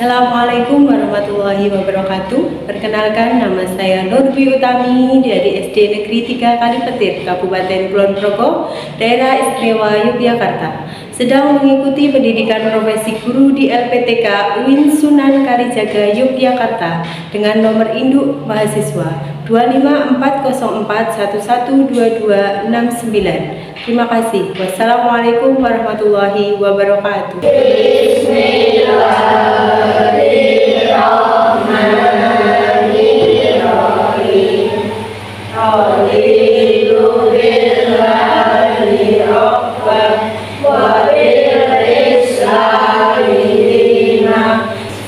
Assalamualaikum warahmatullahi wabarakatuh. Perkenalkan, nama saya Nur Dwi Utami dari SD Negeri 3 Kalipetir, Kabupaten Kulon Progo, Daerah Istimewa Yogyakarta. Sedang mengikuti pendidikan profesi guru di LPTK UIN Sunan Kalijaga, Yogyakarta dengan nomor induk mahasiswa 25404112269. Terima kasih. Wassalamualaikum warahmatullahi wabarakatuh.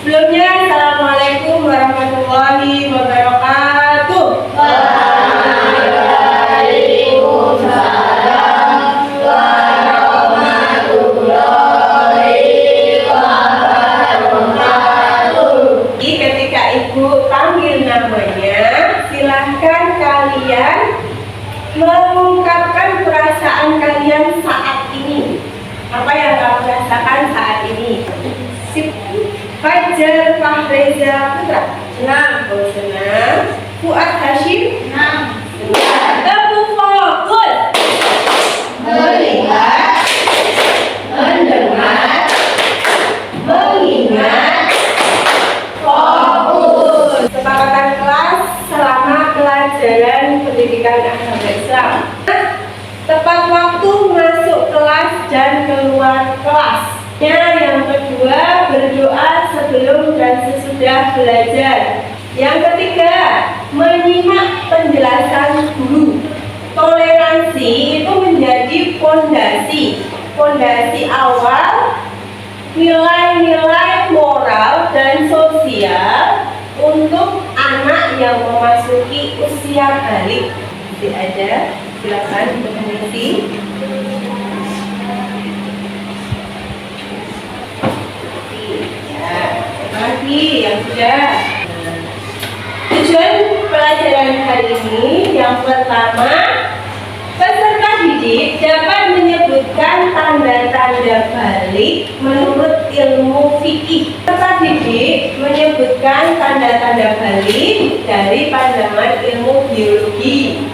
Sebelumnya, Assalamualaikum warahmatullahi wabarakatuh. Waalaikumsalam warahmatullahi wabarakatuh. Ketika Ibu panggil namanya, silahkan kalian mengungkapkan perasaan kalian saat ini. Apa yang kamu rasakan saat ini? Fajar Fahreza Putra, senang. Oh, senang. Fuad Hashim, senang. Tebu fokus. Melihat, mendengar, mengingat, fokus. Kesepakatan kelas selama pelajaran pendidikan agama Islam. Tepat waktu masuk kelas dan keluar kelas. Yang kedua, berdoa sebelum dan sesudah belajar. Yang ketiga, menyimak penjelasan guru. Toleransi itu menjadi fondasi awal nilai-nilai moral dan sosial untuk anak yang memasuki usia balik. Jadi ada, silakan untuk mengisi. Lagi yang sudah. Tujuan pelajaran hari ini yang pertama, peserta didik dapat menyebutkan tanda-tanda balik menurut ilmu fikih. Peserta didik menyebutkan tanda-tanda balik dari pandangan ilmu biologi.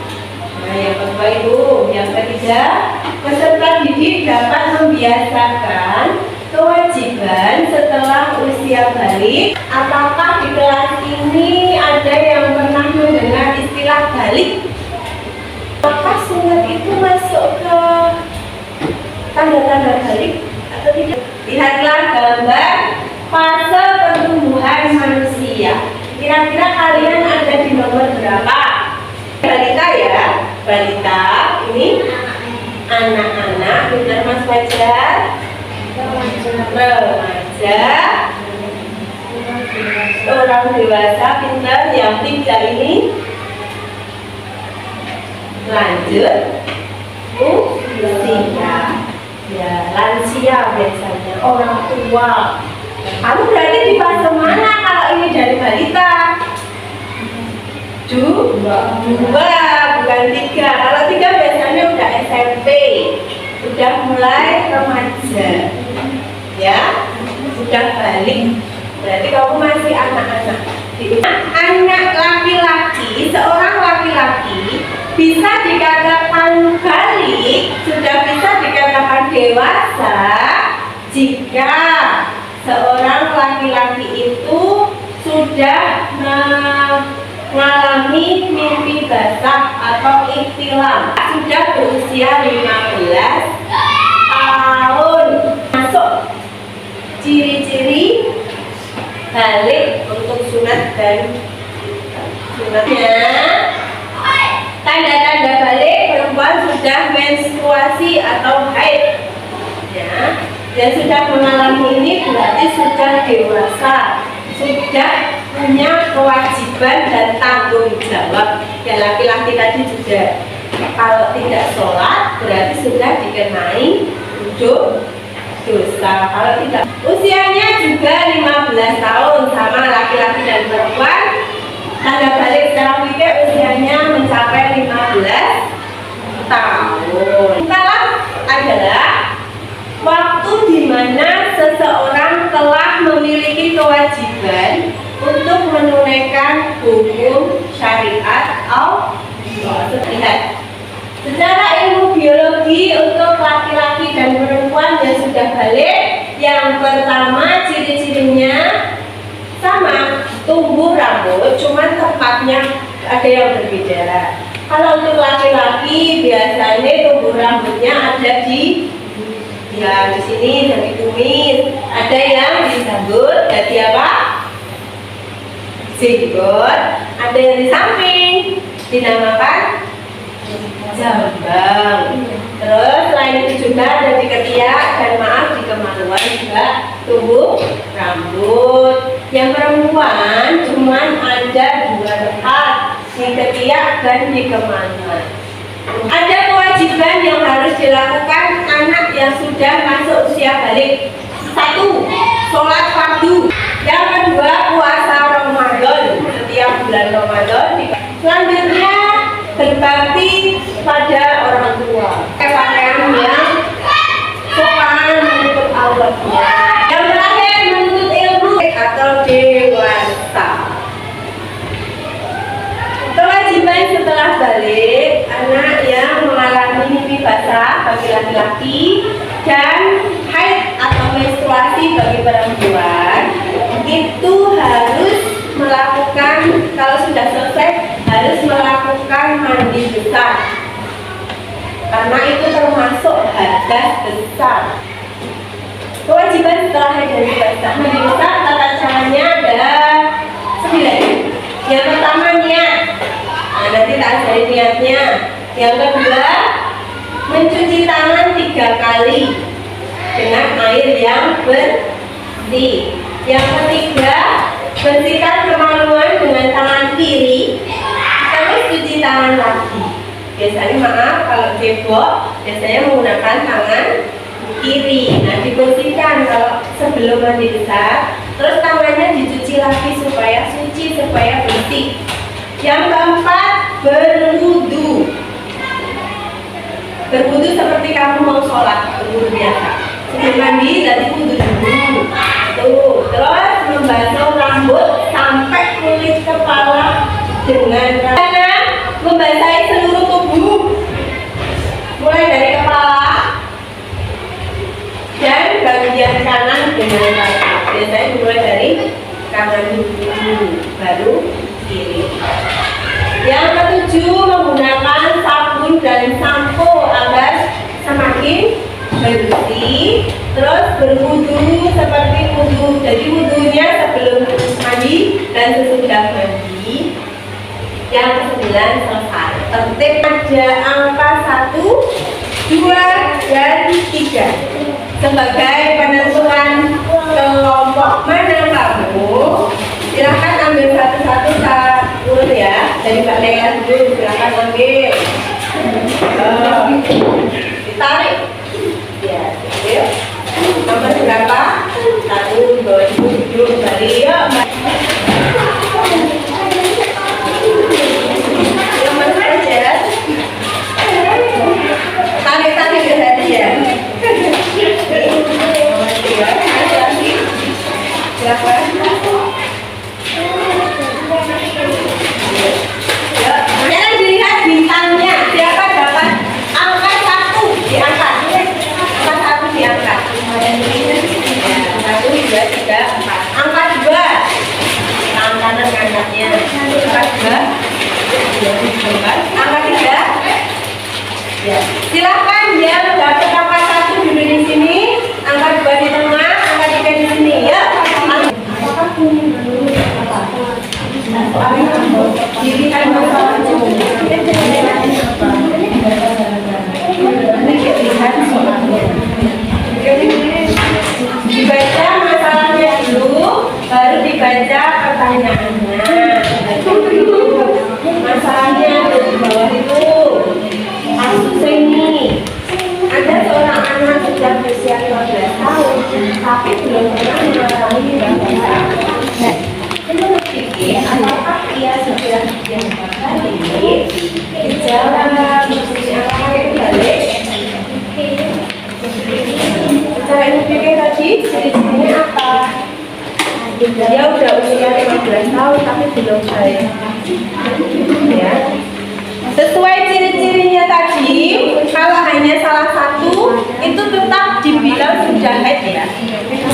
Nah, yang kedua itu, yang ketiga, peserta didik dapat membiasakan kewajiban setelah usia balik. Apakah di kelas ini ada yang pernah mendengar istilah balik? Apakah sunat itu masuk ke tanda-tanda balik atau tidak? Lihatlah gambar fase pertumbuhan manusia. Kira-kira kalian ada di nomor berapa? Balita ya, balita ini anak-anak, benar Mas Fajar? Remaja, orang dewasa, pintar. Yang tiga ini lanjut usia, ya lansia biasanya, orang tua. Kamu berarti di fase mana kalau ini dari balita? Dua, bukan tiga. Kalau tiga biasanya udah SMP, udah mulai remaja, ya, sudah balik. Berarti kamu masih anak-anak. Anak laki-laki, seorang laki-laki bisa dikatakan balik, sudah bisa dikatakan dewasa jika seorang laki-laki itu sudah mengalami mimpi basah atau ihtilam, sudah berusia 15 tahun. Masuk ciri-ciri balik untuk sunat dan sunatnya. Tanda-tanda balik, perempuan sudah menstruasi atau haid, ya, dan sudah mengalami ini berarti sudah dewasa, sudah punya kewajiban dan tanggung jawab. Ya, laki-laki tadi juga kalau tidak sholat berarti sudah dikenai dosa. Kalau tidak, usianya juga 15 tahun, sama laki-laki dan perempuan. Tanda balik secara fikih usianya mencapai 15 tahun. Salah adalah waktu di mana seseorang telah memiliki kewajiban menunaikan hukum syariat Allah. Lihat. Secara ilmu biologi untuk laki-laki dan perempuan yang sudah balik, yang pertama ciri-cirinya sama, tumbuh rambut, cuman tempatnya ada yang berbeda. Kalau untuk laki-laki biasanya tumbuh rambutnya ada di sini dan di kumis, ada yang di janggut, jadi apa? Jenggot, ada yang di samping, dinamakan jambang. Terus selain itu juga ada di ketiak dan maaf di kemaluan juga tumbuh rambut. Yang perempuan cuman ada 2 tempat, di ketiak dan di kemaluan. Ada kewajiban yang harus dilakukan anak yang sudah masuk usia balik. 1. Sholat fardu. Yang kedua, puasa Ramadan setiap bulan Ramadan. Selanjutnya berbakti pada orang tua, pakaian yang sopan menurut Allah. Yang terakhir menuntut ilmu atau dewasa. Kewajiban setelah balik, anak yang mengalami mimpi basah bagi laki-laki dan haid atau menstruasi bagi perempuan itu harus melakukan, kalau sudah selesai harus melakukan mandi besar, karena itu termasuk hadas besar. Kewajiban setelah haid dan basah, mandi besar tata caranya ada 9. Yang pertama niat, nanti tak ajari niatnya. Yang kedua, mencuci tangan 3 kali dengan air yang bersih. Yang ketiga, bersihkan kemaluan dengan tangan kiri, terus cuci tangan lagi. Biasanya maaf kalau cebok, biasanya menggunakan tangan kiri. Nah, dibersihkan kalau sebelum mandi besar, terus tangannya dicuci lagi supaya suci, supaya bersih. Yang keempat, berwudu. Berwudu seperti kamu mau sholat, berwudu biasa. Sebelum mandi, nanti wudu dulu. Tuh, terus membasuh rambut sampai kulit kepala dengan tangan, membasahi seluruh tubuh, mulai dari kepala dan bagian kanan dengan mata. Biasanya mulai dari kanan dulu, baru kiri. Yang ketujuh, menggunakan sabun dan sampo agar semakin bersih. Terus berwudu seperti wudu. Jadi wudunya sebelum mandi dan sesudah mandi. Yang ke-9 selesai. Tertib ada angka 1, 2, dan 3 sebagai penentuan kelompok mana kamu. Silahkan ambil satu-satu urut ya. Dari Mbak Leila dulu, silahkan ambil. Ditarik. Ya, yuk. Nomor berapa? 1, 2, 7, balik yuk. Nomor saja. Tarik-tarik ke hati ya. Nomor 3, lagi. Silakan. Jangan dilihat bintangnya. Siapa dapat angka 1 diangkat. Angka 1 diangkat. 1, 2, 3, 4. Angka 2. Tangan kanan angkatnya. Angka 2. Angka 3. Ya. Silakan yang dapat angka 1 duduk di sini. Angka 2 di tengah. Angka 3 di sini. Ya. Dirikan masalah dibaca masalahnya dulu, baru dibaca pertanyaannya. Masalahnya di bawah itu. Kasus ini ada seorang anak sudah berusia 15 tahun, tapi belum pernah mengalami bahasa. Menurut Kiki, apakah ia sudah dianggap balik? Gejala maksudnya balik? Secara ilmu Kiki tadi, ciri-cirinya apa? Dia udah usia 15 tahun tapi belum baik. Ya. Sesuai ciri-cirinya tadi, kalau hanya salah satu itu tetap dibilang sudah haid ya.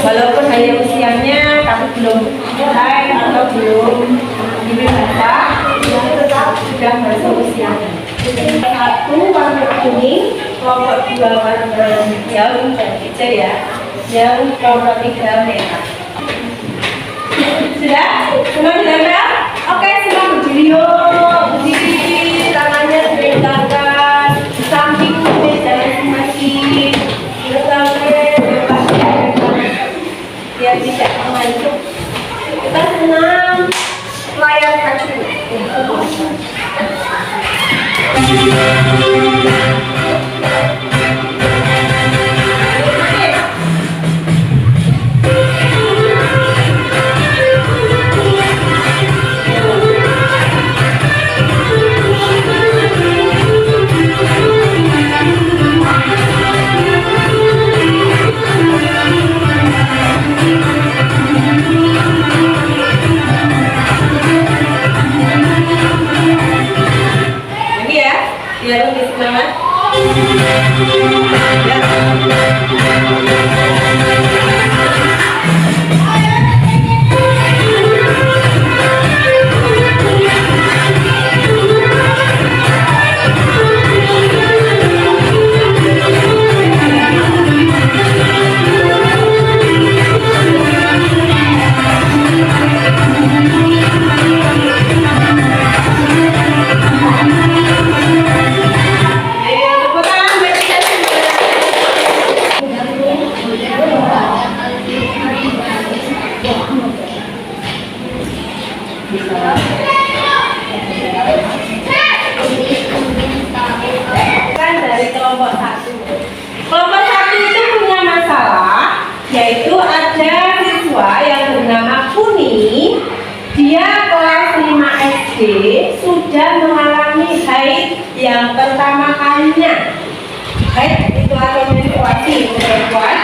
Walaupun hanya usianya tapi belum haid atau belum dewasa, itu tetap sudah masuk usianya. Satu warna kuning, kelompok dua warna hijau dan hijau ya, yang kelompok tiga merah. Sudah? Semua sudah? Oke, semua berdiri yuk. Berdiri, tangannya diregangkan, samping meja masing-masing. Diregangkan, biar tidak mengantuk. Kita senam layar kacu. Biar lebih semangat. Ya. Kan dari kelompok satu. Kelompok satu itu punya masalah, yaitu ada siswa yang bernama Kuni. Dia kelas 5 SD sudah mengalami haid yang pertama kalinya. Haid itu atau menstruasi perempuan.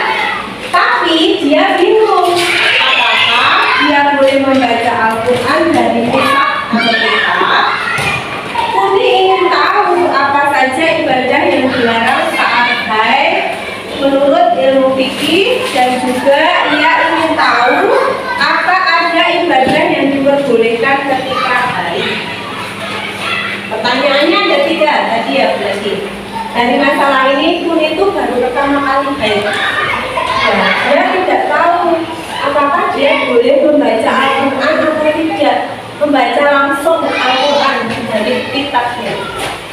Tapi dia bingung apakah dia boleh membaca Al-Quran dari kitab atau kitab. Kuni ingin tahu apa saja ibadah yang dilarang saat haid menurut ilmu fikih, dan juga ia ingin tahu apa ada ibadah yang diperbolehkan ketika haid. Pertanyaannya ada 3 tadi ya berarti. Dari masalah ini Kuni itu baru pertama kali haid. Nah, dia tidak tahu apakah dia boleh membaca Al-Quran atau tidak, membaca langsung Al-Quran dari kitabnya.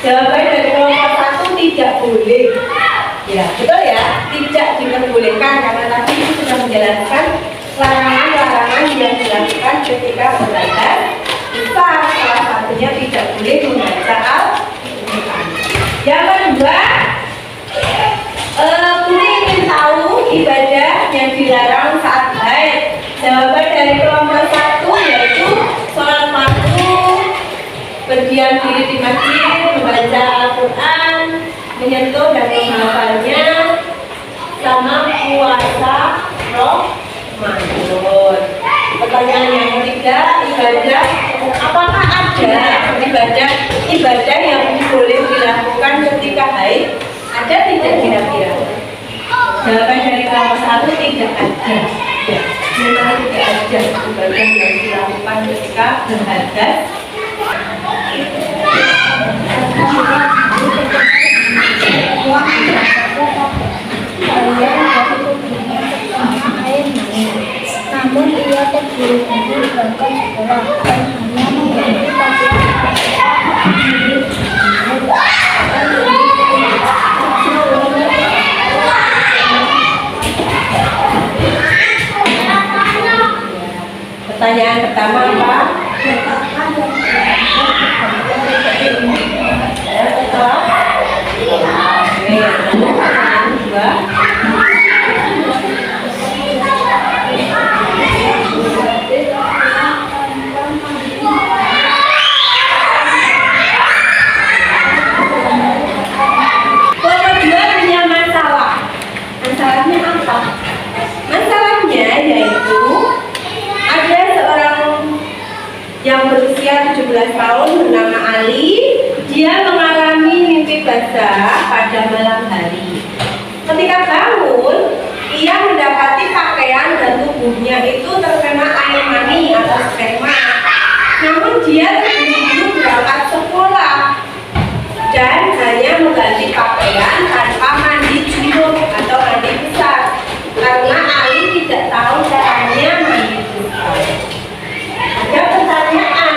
Jawaban dari kelompok satu tidak boleh. Ya, betul ya, tidak diperbolehkan karena tadi sudah menjelaskan larangan-larangan yang dilakukan ketika belajar. Salah satunya tidak boleh membaca Al-Quran. Yang kedua, Kuni ingin tahu ibadah yang dilarang saat haid. Jawaban dari kelompok satu yaitu sholat fardu, berdiam diri di masjid, membaca Al-Quran, menyentuh dan menghafalnya, sama puasa Ramadan. Pertanyaan yang ketiga, ibadah, apakah ada ibadah yang boleh dilakukan ketika haid? Ada tidak kira-kira? Jawaban dari kelompok satu tidak ada. Ya, memang tidak ada ibadah yang dilakukan ketika berhadas. Namun ia terburu-buru berangkat sekolah dan hanya memiliki Pertanyaan pertama apa? Pertanyaan kedua. Ketika bangun, ia mendapati pakaian dan tubuhnya itu terkena air mani atau sperma. Namun dia terburu-buru berangkat sekolah dan hanya mengganti pakaian tanpa mandi junub atau mandi besar karena Ali tidak tahu caranya mandi besar. Ada pertanyaan,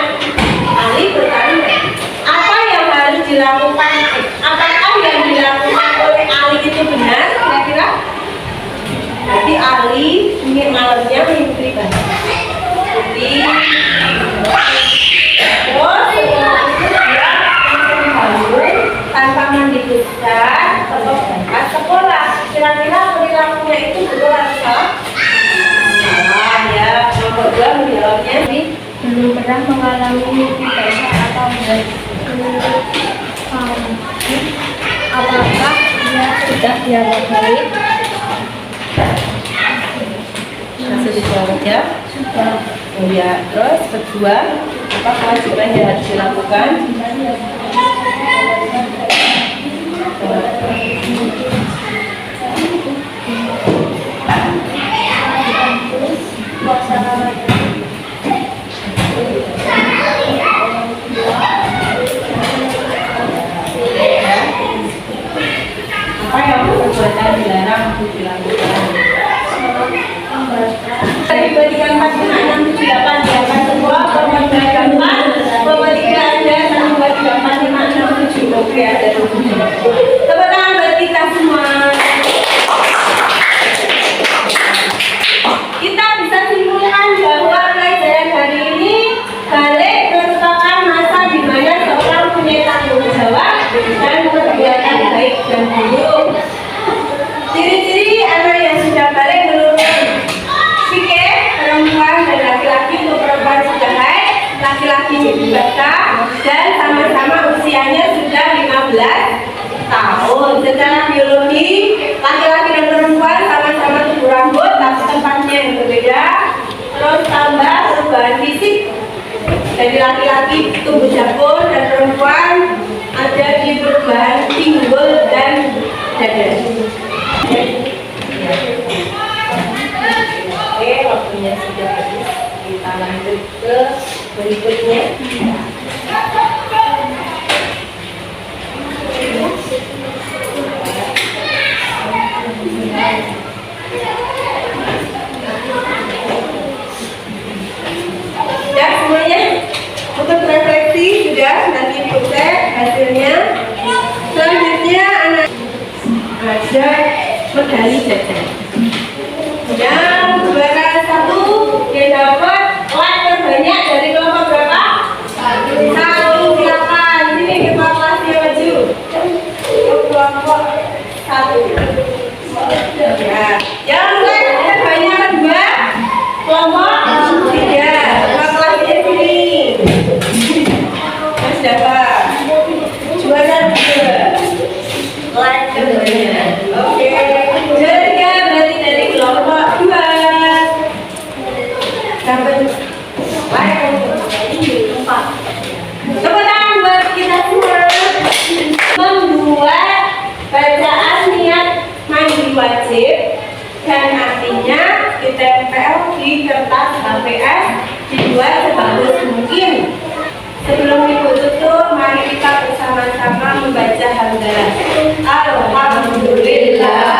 Ali bertanya, apa yang harus dilakukan? Apakah yang dilakukan oleh Ali itu benar? Kira-kira? Jadi Ali malamnya mimpi banget. Jadi terus dia bangun tanpa mandi besar atau berangkat sekolah. Kira-kira perilakunya itu betul atau salah? Salah ya. Nomor 2 menjawabnya. Belum pernah mengalami mimpi basah atau apakah dia sudah diawali? Masih dijawab ya? Sudah. Oh ya, terus kedua, apa kewajiban yang harus dilakukan? Apa yang perbuatan dilarang untuk dilakukan? Diberikan 4, 5, 6, 7, 8 di atas semua pemberikan 4 pemberikan ada 1, 2, 3, 4, 5, 6, 7. Oke, ada 7. Tepuk tangan buat kita semua. Kita bisa simpulkan bahwa pelajaran hari ini balik merupakan masa di mana seorang punya tanggung jawab dan perbuatan baik dan buruk. Ciri-ciri anak yang sudah balik menurut fikih perempuan dan laki-laki. Untuk perempuan sudah haid, laki-laki dewasa dan sama-sama usianya sudah 15 tahun. Secara biologi, laki-laki dan perempuan sama-sama tumbuh rambut tapi tempatnya yang berbeda. Terus tambah perubahan fisik. Jadi laki-laki tumbuh jangkung dan perempuan ada di perubahan pinggul dan dada. Oke, waktunya sudah habis. Kita lanjut ke berikutnya. Sudah semuanya? Untuk refleksi sudah, nanti proses hasilnya. Selanjutnya anak ada medali jajan. Yang juara 1 yang dapat like terbanyak dari kelompok berapa? 1, silakan. Sini kita kelas yang maju. Kelompok 1. Ya. Yang like terbanyak kedua kelompok 3. Kelas di sini. Mas dapat juara 2. Like terbanyak. Oke. Juara berarti dari kelompok 2. Dapat like 4. Tepuk tangan buat kita semua. Membuat bacaan niat mandi wajib dan artinya ditempel di kertas HVS, dibuat sebagus mungkin. Sebelum ibu tutup, mari kita bersama-sama membaca hamdalah. Alhamdulillah.